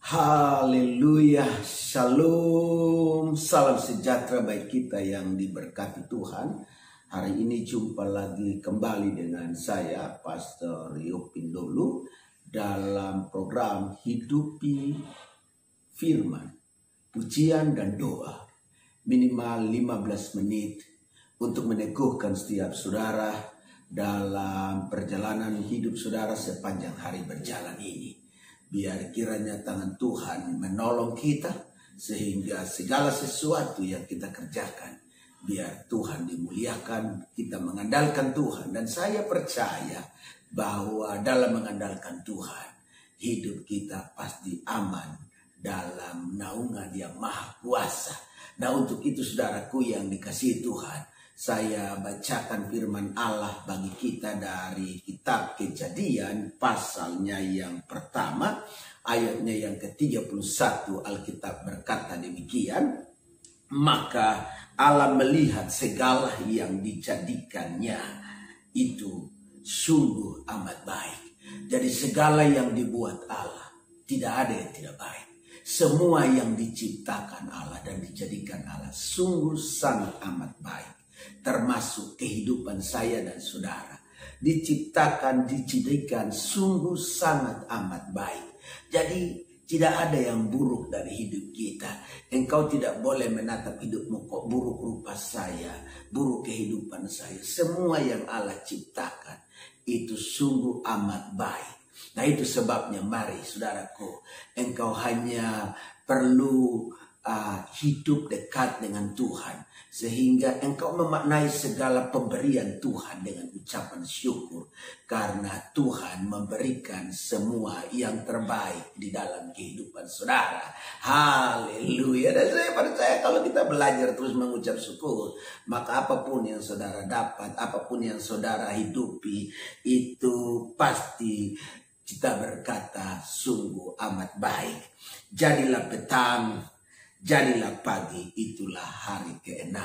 Haleluya, shalom, salam sejahtera bagi kita yang diberkati Tuhan. Hari ini jumpa lagi kembali dengan saya, Pastor Yopin Dolu, dalam program Hidupi Firman, Pujian dan Doa. Minimal 15 menit untuk meneguhkan setiap saudara dalam perjalanan hidup saudara sepanjang hari berjalan ini. Biar kiranya tangan Tuhan menolong kita sehingga segala sesuatu yang kita kerjakan, biar Tuhan dimuliakan, kita mengandalkan Tuhan. Dan saya percaya bahwa dalam mengandalkan Tuhan, hidup kita pasti aman dalam naungan yang maha kuasa. Nah, untuk itu saudaraku yang dikasihi Tuhan, saya bacakan firman Allah bagi kita dari kitab Kejadian pasalnya yang pertama, ayatnya yang ke-31. Alkitab berkata demikian, maka Allah melihat segala yang dijadikannya itu sungguh amat baik. Jadi segala yang dibuat Allah, tidak ada yang tidak baik. Semua yang diciptakan Allah dan dijadikan Allah sungguh sangat amat baik. Termasuk kehidupan saya dan saudara, diciptakan, dijadikan sungguh sangat amat baik. Jadi tidak ada yang buruk dari hidup kita. Engkau tidak boleh menatap hidupmu kok buruk rupa saya, buruk kehidupan saya. Semua yang Allah ciptakan itu sungguh amat baik. Nah, itu sebabnya mari saudaraku, engkau hanya perlu hidup dekat dengan Tuhan, sehingga engkau memaknai segala pemberian Tuhan dengan ucapan syukur, karena Tuhan memberikan semua yang terbaik di dalam kehidupan saudara. Haleluya. Dan saya percaya kalau kita belajar terus mengucap syukur, maka apapun yang saudara dapat, apapun yang saudara hidupi, itu pasti kita berkata sungguh amat baik. Jadilah petang, jadilah pagi, itulah hari ke-6.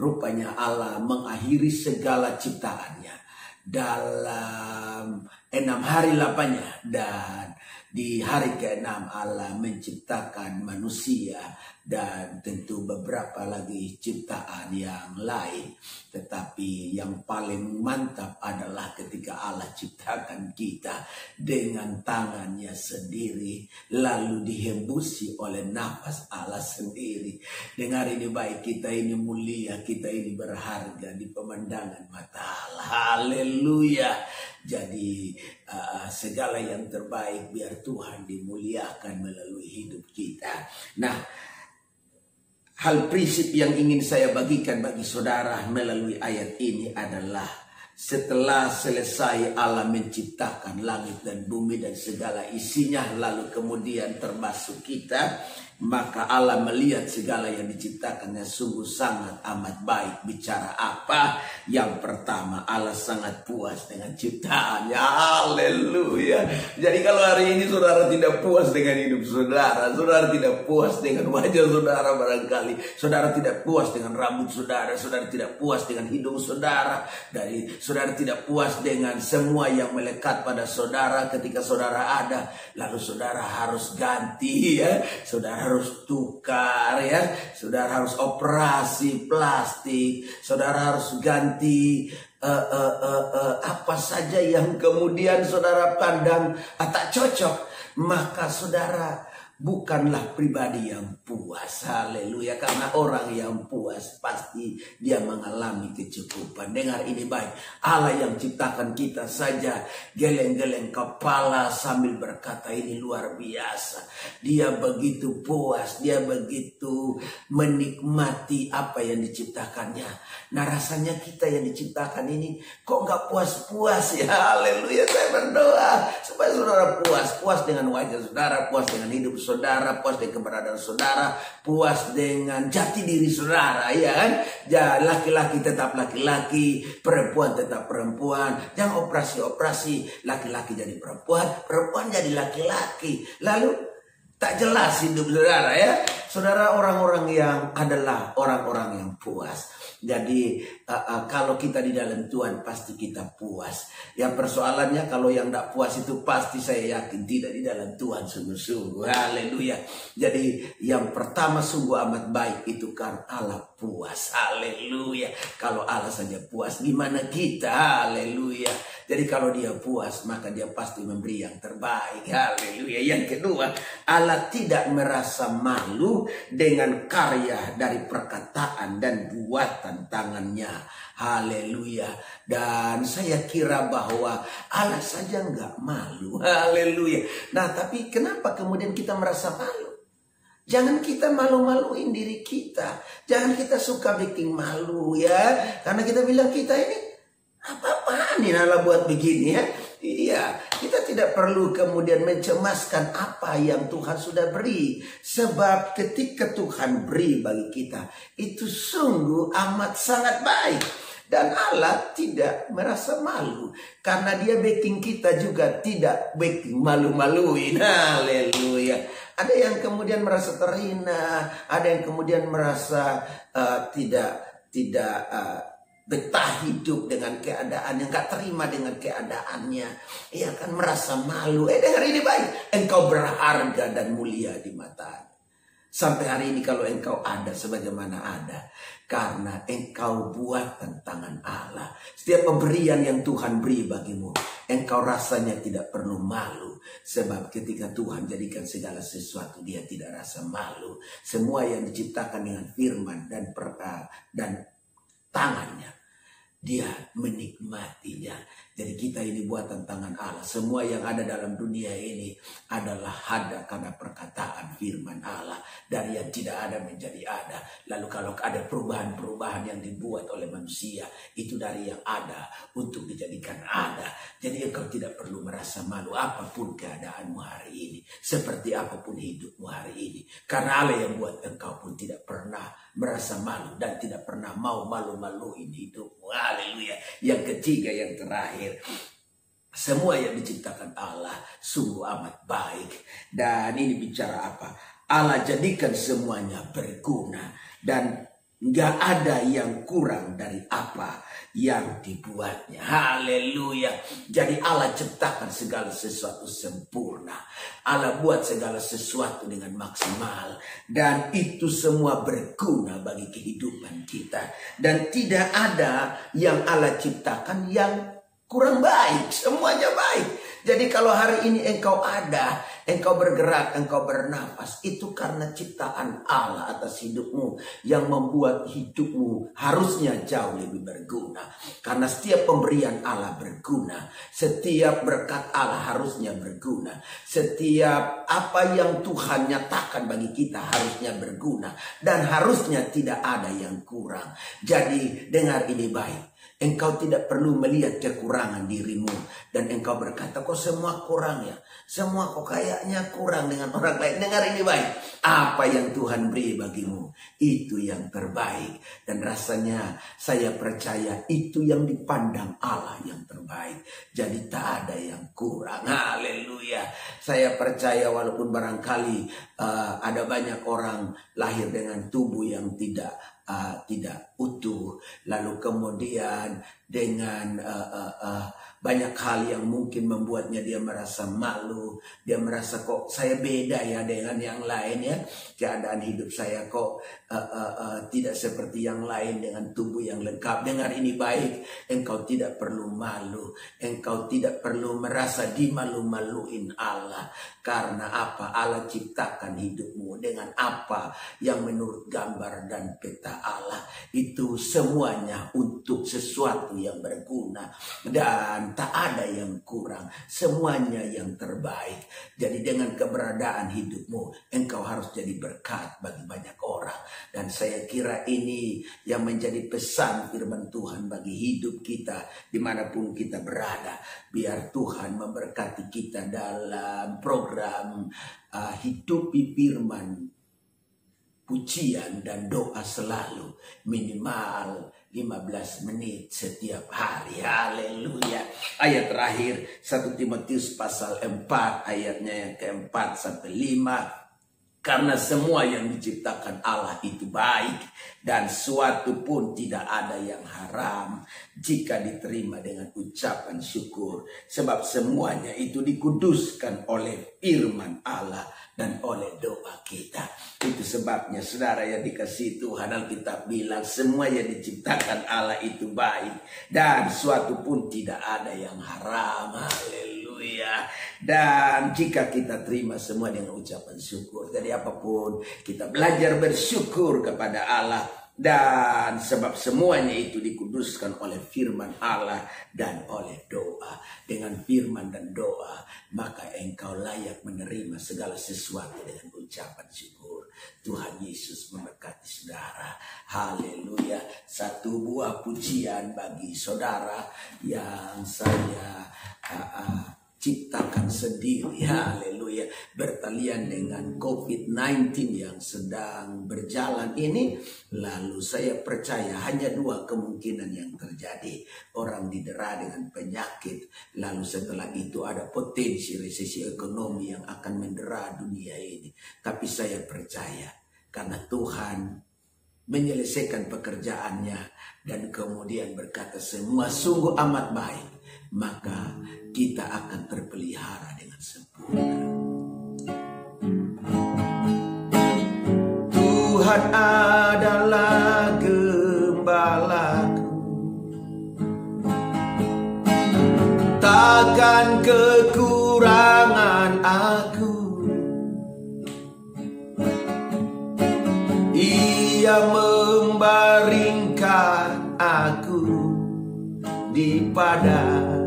Rupanya Allah mengakhiri segala ciptaannya dalam 6 hari lapanya. Dan di hari ke-6 Allah menciptakan manusia dan tentu beberapa lagi ciptaan yang lain. Tetapi yang paling mantap adalah ketika Allah ciptakan kita dengan tangannya sendiri, lalu dihembusi oleh nafas Allah sendiri. Dengar ini baik, kita ini mulia, kita ini berharga di pemandangan mata Allah. Haleluya. Jadi segala yang terbaik biar Tuhan dimuliakan melalui hidup kita. Nah, hal prinsip yang ingin saya bagikan bagi saudara melalui ayat ini adalah setelah selesai Allah menciptakan langit dan bumi dan segala isinya, lalu kemudian termasuk kita, maka Allah melihat segala yang diciptakannya sungguh sangat amat baik. Bicara apa? Yang pertama, Allah sangat puas dengan ciptaannya. Haleluya. Jadi kalau hari ini saudara tidak puas dengan hidup saudara, saudara tidak puas dengan wajah saudara barangkali, saudara tidak puas dengan rambut saudara, saudara tidak puas dengan hidung saudara, dari saudara tidak puas dengan semua yang melekat pada saudara ketika saudara ada, lalu saudara harus ganti ya, saudara harus tukar ya, saudara harus operasi plastik, saudara harus ganti apa saja yang kemudian saudara pandang tak cocok, maka saudara bukanlah pribadi yang puas. Haleluya. Karena orang yang puas pasti dia mengalami kecukupan. Dengar ini baik, Allah yang ciptakan kita saja geleng-geleng kepala sambil berkata ini luar biasa. Dia begitu puas, dia begitu menikmati apa yang diciptakannya. Nah, rasanya kita yang diciptakan ini kok gak puas-puas ya. Haleluya. Saya berdoa supaya saudara puas dengan wajah saudara, puas dengan hidup saudara, puas dengan keberadaan saudara, puas dengan jati diri saudara, ya kan? Ya, laki-laki tetap laki-laki, perempuan tetap perempuan. Jangan operasi-operasi, laki-laki jadi perempuan, perempuan jadi laki-laki. Lalu tak jelas hidup saudara ya. Saudara, orang-orang yang adalah orang-orang yang puas. Jadi kalau kita di dalam Tuhan pasti kita puas. Yang persoalannya kalau yang tidak puas itu pasti saya yakin tidak di dalam Tuhan sungguh-sungguh. Haleluya. Jadi yang pertama sungguh amat baik itu kan Allah puas. Haleluya. Kalau Allah saja puas, gimana kita? Haleluya. Jadi kalau dia puas maka dia pasti memberi yang terbaik. Haleluya. Yang kedua, Allah tidak merasa malu dengan karya dari perkataan dan buatan tangannya. Haleluya. Dan saya kira bahwa Allah saja nggak malu. Haleluya. Nah, tapi kenapa kemudian kita merasa malu? Jangan kita malu-maluin diri kita. Jangan kita suka bikin malu ya. Karena kita bilang kita ini apa-apaan nih Allah buat begini ya. Iya, kita tidak perlu kemudian mencemaskan apa yang Tuhan sudah beri. Sebab ketika Tuhan beri bagi kita, itu sungguh amat sangat baik. Dan Allah tidak merasa malu. Karena dia backing kita juga tidak backing malu-maluin. Haleluya. Ada yang kemudian merasa terhina. Ada yang kemudian merasa tidak betah hidup dengan keadaan yang gak terima dengan keadaannya. Ia akan merasa malu. Dengar ini baik. Engkau berharga dan mulia di matanya. Sampai hari ini kalau engkau ada sebagaimana ada. Karena engkau buatan tangan Allah. Setiap pemberian yang Tuhan beri bagimu, engkau rasanya tidak perlu malu. Sebab ketika Tuhan jadikan segala sesuatu, dia tidak rasa malu. Semua yang diciptakan dengan firman dan tangannya, dia menikmatinya. Jadi kita ini buatan tangan Allah. Semua yang ada dalam dunia ini adalah ada karena perkataan firman Allah. Dari yang tidak ada menjadi ada. Lalu kalau ada perubahan-perubahan yang dibuat oleh manusia, itu dari yang ada untuk dijadikan ada. Jadi engkau tidak perlu merasa malu apapun keadaanmu hari ini. Seperti apapun hidupmu hari ini. Karena Allah yang buat engkau pun tidak pernah merasa malu dan tidak pernah mau malu-maluin hidupmu. Haleluya. Yang ketiga, yang terakhir, semua yang diciptakan Allah sungguh amat baik. Dan ini bicara apa? Allah jadikan semuanya berguna dan nggak ada yang kurang dari apa yang dibuatnya. Haleluya. Jadi Allah ciptakan segala sesuatu sempurna. Allah buat segala sesuatu dengan maksimal. Dan itu semua berguna bagi kehidupan kita. Dan tidak ada yang Allah ciptakan yang kurang baik. Semuanya baik. Jadi kalau hari ini engkau ada, engkau bergerak, engkau bernapas, itu karena ciptaan Allah atas hidupmu yang membuat hidupmu harusnya jauh lebih berguna. Karena setiap pemberian Allah berguna, setiap berkat Allah harusnya berguna, setiap apa yang Tuhan nyatakan bagi kita harusnya berguna, dan harusnya tidak ada yang kurang. Jadi dengar ini baik. Engkau tidak perlu melihat kekurangan dirimu. Dan engkau berkata, kok semua kurang ya? Semua kok kayaknya kurang dengan orang lain. Dengar ini baik. Apa yang Tuhan beri bagimu, itu yang terbaik. Dan rasanya saya percaya itu yang dipandang Allah yang terbaik. Jadi tak ada yang kurang. Haleluya. Saya percaya walaupun barangkali ada banyak orang lahir dengan tubuh yang tidak utuh, lalu kemudian dengan banyak hal yang mungkin membuatnya dia merasa malu, dia merasa kok saya beda ya dengan yang lain ya, keadaan hidup saya kok tidak seperti yang lain dengan tubuh yang lengkap. Dengar ini baik, engkau tidak perlu malu, engkau tidak perlu merasa dimalu-maluin Allah. Karena apa? Allah ciptakan hidupmu dengan apa yang menurut gambar dan peta Allah. Itu semuanya untuk sesuatu yang berguna. Dan tak ada yang kurang. Semuanya yang terbaik. Jadi dengan keberadaan hidupmu, engkau harus jadi berkat bagi banyak orang. Dan saya kira ini yang menjadi pesan firman Tuhan bagi hidup kita dimanapun kita berada. Biar Tuhan memberkati kita dalam program hidupi firman, pujian dan doa selalu minimal 15 menit setiap hari. Haleluya. Ayat terakhir 1 Timotius pasal 4 ayatnya yang keempat sampai 5. Karena semua yang diciptakan Allah itu baik, dan suatu pun tidak ada yang haram jika diterima dengan ucapan syukur. Sebab semuanya itu dikuduskan oleh firman Allah dan oleh doa kita. Itu sebabnya saudara yang dikasihi Tuhan, Alkitab bilang semua yang diciptakan Allah itu baik, dan suatu pun tidak ada yang haram. Haleluya. Dan jika kita terima semua dengan ucapan syukur, jadi apapun kita belajar bersyukur kepada Allah. Dan sebab semuanya itu dikuduskan oleh firman Allah dan oleh doa. Dengan firman dan doa, maka engkau layak menerima segala sesuatu dengan ucapan syukur. Tuhan Yesus memberkati saudara. Haleluya. Satu buah pujian bagi saudara yang saya ciptakan sendiri. Haleluya. Bertalian dengan COVID-19 yang sedang berjalan ini, lalu saya percaya hanya dua kemungkinan yang terjadi. Orang didera dengan penyakit, lalu setelah itu ada potensi resesi ekonomi yang akan mendera dunia ini. Tapi saya percaya karena Tuhan menyelesaikan pekerjaannya dan kemudian berkata semua sungguh amat baik, maka kita akan terpelihara dengan sempurna. Tuhan adalah gembalaku, takkan kekurangan aku. Ia membaringkan aku di padang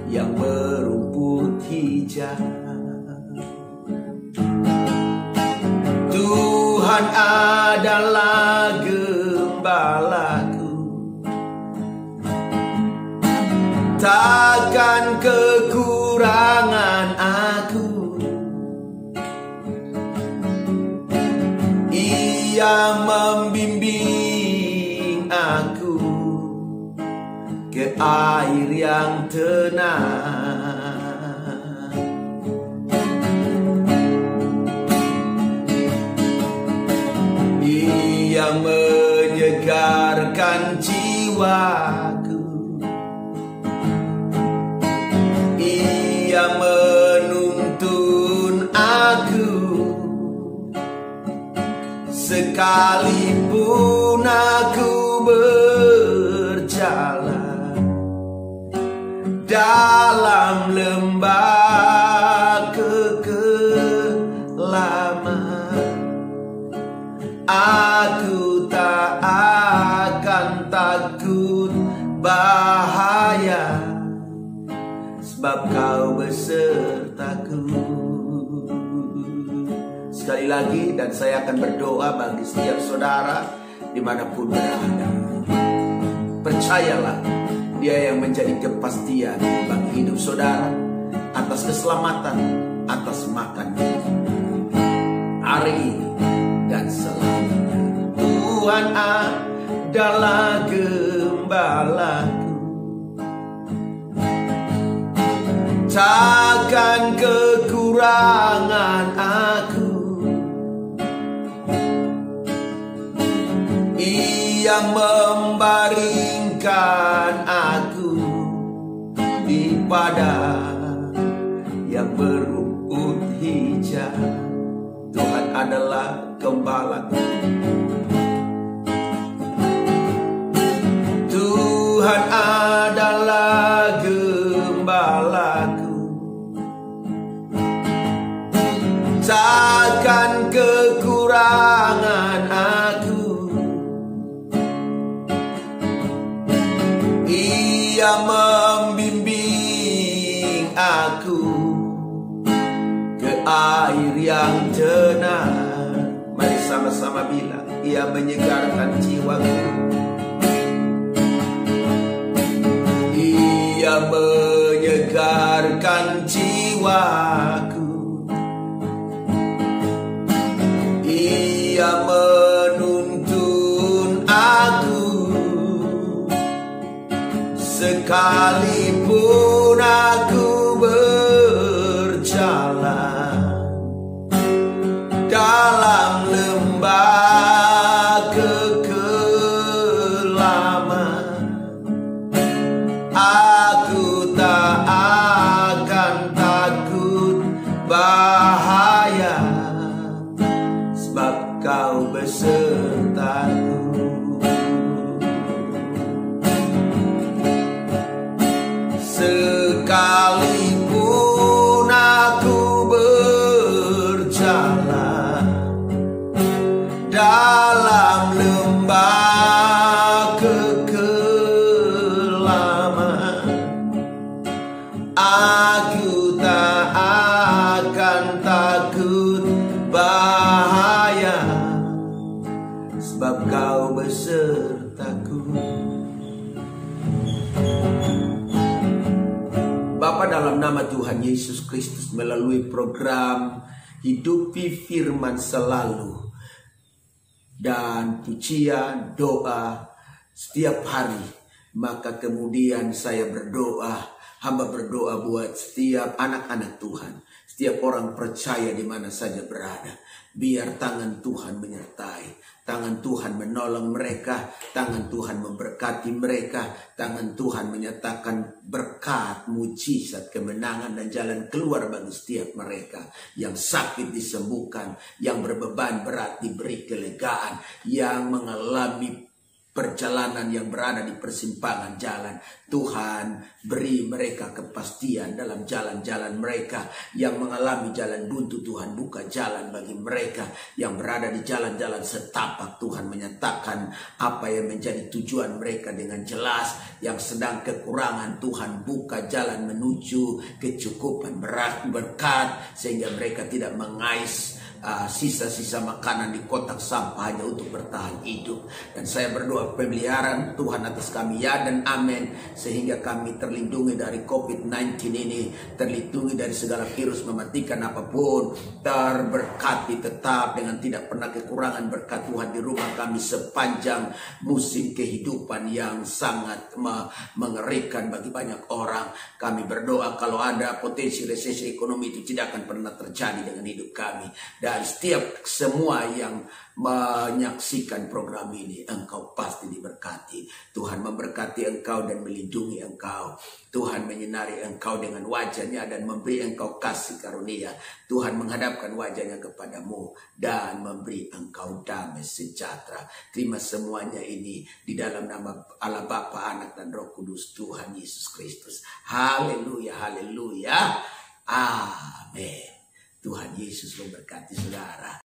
yang berumput hijau. Tuhan adalah gembalaku, takkan kekurangan aku. Ia membimbing aku ke air yang tenang. Ia menyegarkan jiwaku. Ia menuntun aku sekalipun aku berjalan dalam lembah kekelaman, aku tak akan takut bahaya, sebab kau besertaku. Sekali lagi, dan saya akan berdoa bagi setiap saudara dimanapun berada. Percayalah, Dia yang menjadi kepastian bagi hidup saudara, atas keselamatan, atas makan hari ini dan selamanya. Tuhan adalah gembalaku, takkan kekurangan aku. Ia membaringkan aku di padang yang berumput hijau. Tuhan adalah gembalaku, Tuhan adalah gembalaku, takkan kekurangan aku. Ia membimbing aku ke air yang tenang. Mari sama-sama bilang, Ia menyegarkan jiwaku. Ia menyegarkan jiwaku. Ia menuntun aku sekalipun aku berjalan bahaya, sebab Kau besertaku. Sekalipun aku berjalan dalam lembah kekelaman, aku tak akan takut bahaya, sebab Kau besertaku. Bapa, dalam nama Tuhan Yesus Kristus, melalui program Hidupi Firman Selalu dan pujian doa setiap hari, maka kemudian saya berdoa, hamba berdoa buat setiap anak-anak Tuhan, setiap orang percaya di mana saja berada. Biar tangan Tuhan menyertai, tangan Tuhan menolong mereka, tangan Tuhan memberkati mereka, tangan Tuhan menyatakan berkat, mujizat, kemenangan dan jalan keluar bagi setiap mereka. Yang sakit disembuhkan, yang berbeban berat diberi kelegaan, yang mengalami perjalanan yang berada di persimpangan jalan, Tuhan beri mereka kepastian dalam jalan-jalan mereka. Yang mengalami jalan buntu, Tuhan buka jalan bagi mereka. Yang berada di jalan-jalan setapak, Tuhan menyatakan apa yang menjadi tujuan mereka dengan jelas. Yang sedang kekurangan, Tuhan buka jalan menuju kecukupan berkat, sehingga mereka tidak mengais sisa-sisa makanan di kotak sampah hanya untuk bertahan hidup. Dan saya berdoa pemeliharaan Tuhan atas kami, ya dan amin, sehingga kami terlindungi dari COVID-19 ini, terlindungi dari segala virus mematikan apapun, terberkati tetap dengan tidak pernah kekurangan berkat Tuhan di rumah kami sepanjang musim kehidupan yang sangat mengerikan bagi banyak orang. Kami berdoa kalau ada potensi resesi ekonomi itu tidak akan pernah terjadi dengan hidup kami. Dan setiap semua yang menyaksikan program ini, engkau pasti diberkati. Tuhan memberkati engkau dan melindungi engkau. Tuhan menyinari engkau dengan wajahnya dan memberi engkau kasih karunia. Tuhan menghadapkan wajahnya kepadamu dan memberi engkau damai sejahtera. Terima semuanya ini di dalam nama Allah Bapa, Anak dan Roh Kudus, Tuhan Yesus Kristus. Haleluya, haleluya, amin. Tuhan Yesus memberkati saudara.